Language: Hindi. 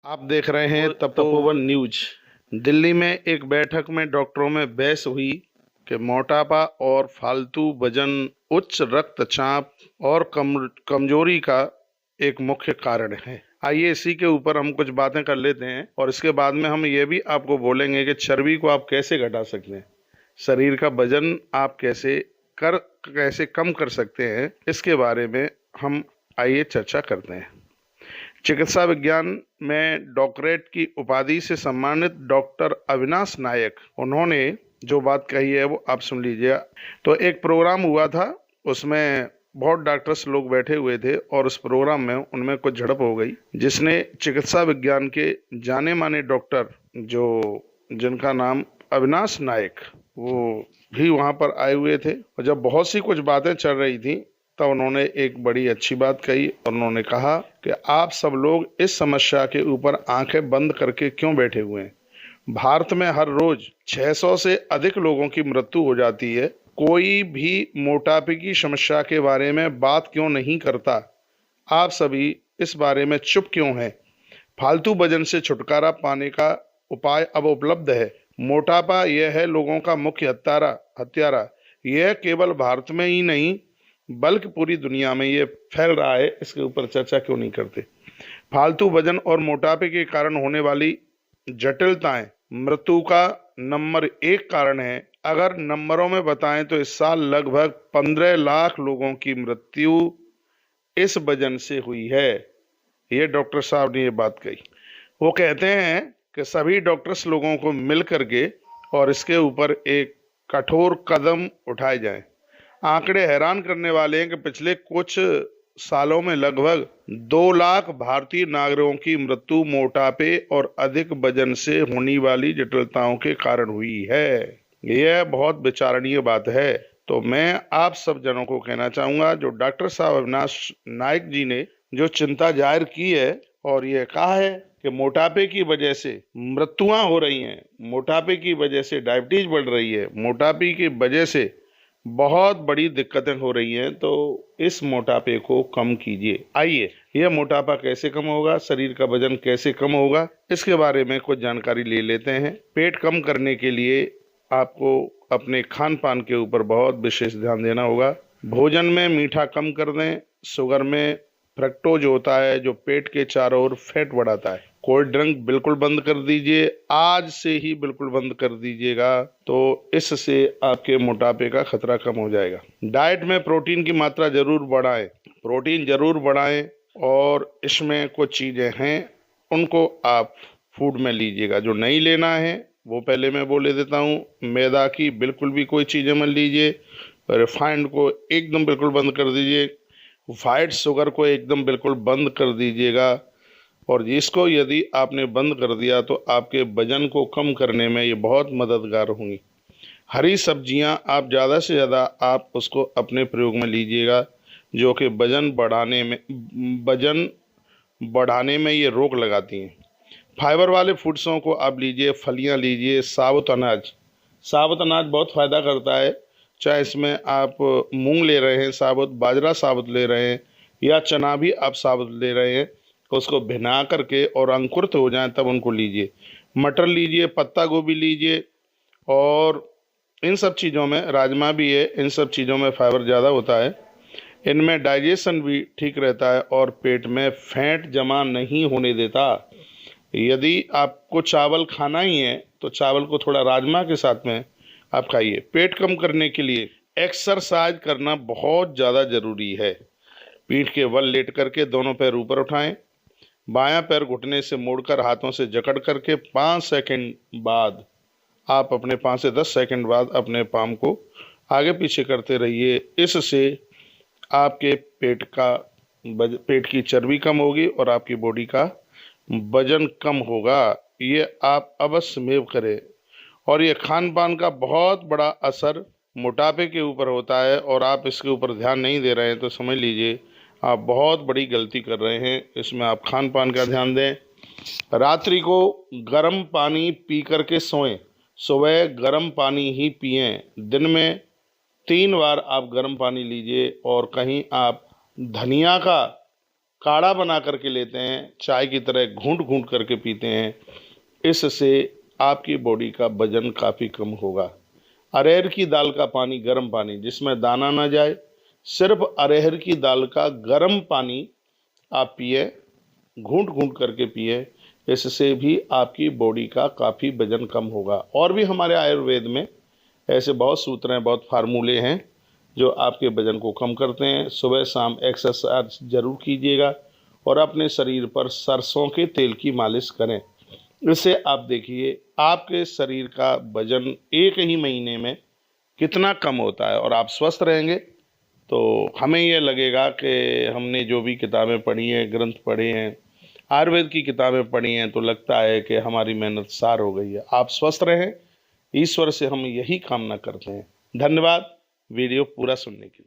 आप देख रहे हैं तपोवन न्यूज। दिल्ली में एक बैठक में डॉक्टरों में बहस हुई कि मोटापा और फालतू वजन उच्च रक्तचाप और कमजोरी का एक मुख्य कारण है। आइए इसी के ऊपर हम कुछ बातें कर लेते हैं और इसके बाद में हम ये भी आपको बोलेंगे कि चर्बी को आप कैसे घटा सकते हैं, शरीर का वजन आप कैसे कम कर सकते हैं। इसके बारे में हम आइए चर्चा करते हैं। चिकित्सा विज्ञान में डॉक्टरेट की उपाधि से सम्मानित डॉक्टर अविनाश नायक, उन्होंने जो बात कही है वो आप सुन लीजिए। तो एक प्रोग्राम हुआ था, उसमें बहुत डॉक्टर्स लोग बैठे हुए थे और उस प्रोग्राम में उनमें कुछ झड़प हो गई, जिसने चिकित्सा विज्ञान के जाने माने डॉक्टर जिनका नाम अविनाश नायक, वो भी वहां पर आए हुए थे। और जब बहुत सी कुछ बातें चल रही थी तब उन्होंने एक बड़ी अच्छी बात कही और उन्होंने कहा कि आप सब लोग इस समस्या के ऊपर आंखें बंद करके क्यों बैठे हुए हैं। भारत में हर रोज 600 से अधिक लोगों की मृत्यु हो जाती है। कोई भी मोटापे की समस्या के बारे में बात क्यों नहीं करता। आप सभी इस बारे में चुप क्यों हैं। फालतू वजन से छुटकारा पाने का उपाय अब उपलब्ध है। मोटापा यह है लोगों का मुख्य हत्यारा। यह केवल भारत में ही नहीं बल्कि पूरी दुनिया में ये फैल रहा है। इसके ऊपर चर्चा क्यों नहीं करते। फालतू वजन और मोटापे के कारण होने वाली जटिलताएं मृत्यु का नंबर 1 कारण है। अगर नंबरों में बताएं तो इस साल लगभग 15 लाख लोगों की मृत्यु इस वजन से हुई है। ये डॉक्टर साहब ने ये बात कही। वो कहते हैं कि सभी डॉक्टर्स लोगों को मिल करके और इसके ऊपर एक कठोर कदम उठाए जाएं। आंकड़े हैरान करने वाले हैं कि पिछले कुछ सालों में लगभग 2 लाख भारतीय नागरिकों की मृत्यु मोटापे और अधिक वजन से होने वाली जटिलताओं के कारण हुई है। यह बहुत विचारणीय बात है। तो मैं आप सब जनों को कहना चाहूंगा, जो डॉक्टर साहब अविनाश नायक जी ने जो चिंता जाहिर की है और ये कहा है कि मोटापे की वजह से मृत्युआं हो रही हैं, मोटापे की वजह से डायबिटीज बढ़ रही है, मोटापे की वजह से बहुत बड़ी दिक्कतें हो रही हैं, तो इस मोटापे को कम कीजिए। आइए, यह मोटापा कैसे कम होगा, शरीर का वजन कैसे कम होगा, इसके बारे में कुछ जानकारी ले लेते हैं। पेट कम करने के लिए आपको अपने खान पान के ऊपर बहुत विशेष ध्यान देना होगा। भोजन में मीठा कम कर दें। शुगर में फ्रक्टोज होता है जो पेट के चारों ओर फैट बढ़ाता है। कोल्ड ड्रिंक बिल्कुल बंद कर दीजिए, आज से ही बिल्कुल बंद कर दीजिएगा, तो इससे आपके मोटापे का खतरा कम हो जाएगा। डाइट में प्रोटीन की मात्रा जरूर बढ़ाएं, प्रोटीन जरूर बढ़ाएं और इसमें कुछ चीज़ें हैं उनको आप फूड में लीजिएगा। जो नहीं लेना है वो पहले मैं बोले देता हूँ। मैदा की बिल्कुल भी कोई चीज़ें मत लीजिए। रिफाइंड को एकदम बिल्कुल बंद कर दीजिए। वाइट शुगर को एकदम बिल्कुल बंद कर दीजिएगा। और जिसको यदि आपने बंद कर दिया तो आपके वजन को कम करने में ये बहुत मददगार होंगी। हरी सब्जियां आप ज़्यादा से ज़्यादा आप उसको अपने प्रयोग में लीजिएगा, जो कि वजन बढ़ाने में ये रोक लगाती हैं। फाइबर वाले फूड्सों को आप लीजिए, फलियां लीजिए, साबुत अनाज बहुत फ़ायदा करता है। चाहे इसमें आप मूंग ले रहे हैं साबुत, बाजरा साबुत ले रहे हैं या चना भी आप साबुत ले रहे हैं, उसको भिना करके और अंकुरित हो जाएं तब उनको लीजिए। मटर लीजिए, पत्ता गोभी लीजिए और इन सब चीज़ों में राजमा भी है, इन सब चीज़ों में फाइबर ज़्यादा होता है। इनमें डाइजेशन भी ठीक रहता है और पेट में फैट जमा नहीं होने देता। यदि आपको चावल खाना ही है तो चावल को थोड़ा राजमा के साथ में आप खाइए। पेट कम करने के लिए एक्सरसाइज करना बहुत ज़्यादा ज़रूरी है। पीठ के बल लेट करके दोनों पैर ऊपर उठाएं, बायां पैर घुटने से मोड़कर हाथों से जकड़ करके 5 सेकंड बाद आप अपने 5 से 10 सेकंड बाद अपने पाम को आगे पीछे करते रहिए। इससे आपके पेट की चर्बी कम होगी और आपकी बॉडी का वजन कम होगा। ये आप अवश्य में करें। और ये खान पान का बहुत बड़ा असर मोटापे के ऊपर होता है और आप इसके ऊपर ध्यान नहीं दे रहे हैं तो समझ लीजिए आप बहुत बड़ी गलती कर रहे हैं। इसमें आप खान पान का ध्यान दें। रात्रि को गर्म पानी पी करके सोएं, सुबह गर्म पानी ही पिएं। दिन में 3 बार आप गर्म पानी लीजिए और कहीं आप धनिया का काढ़ा बना करके लेते हैं, चाय की तरह घूंट घूंट करके पीते हैं, इससे आपकी बॉडी का वजन काफ़ी कम होगा। अरहर की दाल का पानी, गर्म पानी जिसमें दाना ना जाए, सिर्फ अरहर की दाल का गर्म पानी आप पिए, घूंट घूंट करके पिए, इससे भी आपकी बॉडी का काफ़ी वजन कम होगा। और भी हमारे आयुर्वेद में ऐसे बहुत सूत्र हैं, बहुत फार्मूले हैं जो आपके वजन को कम करते हैं। सुबह शाम एक्सरसाइज जरूर कीजिएगा और अपने शरीर पर सरसों के तेल की मालिश करें। इससे आप देखिए आपके शरीर का वजन 1 ही महीने में कितना कम होता है और आप स्वस्थ रहेंगे। तो हमें ये लगेगा कि हमने जो भी किताबें पढ़ी हैं, ग्रंथ पढ़े हैं, आयुर्वेद की किताबें पढ़ी हैं, तो लगता है कि हमारी मेहनत सार हो गई है। आप स्वस्थ रहें, ईश्वर से हम यही कामना करते हैं। धन्यवाद वीडियो पूरा सुनने के लिए।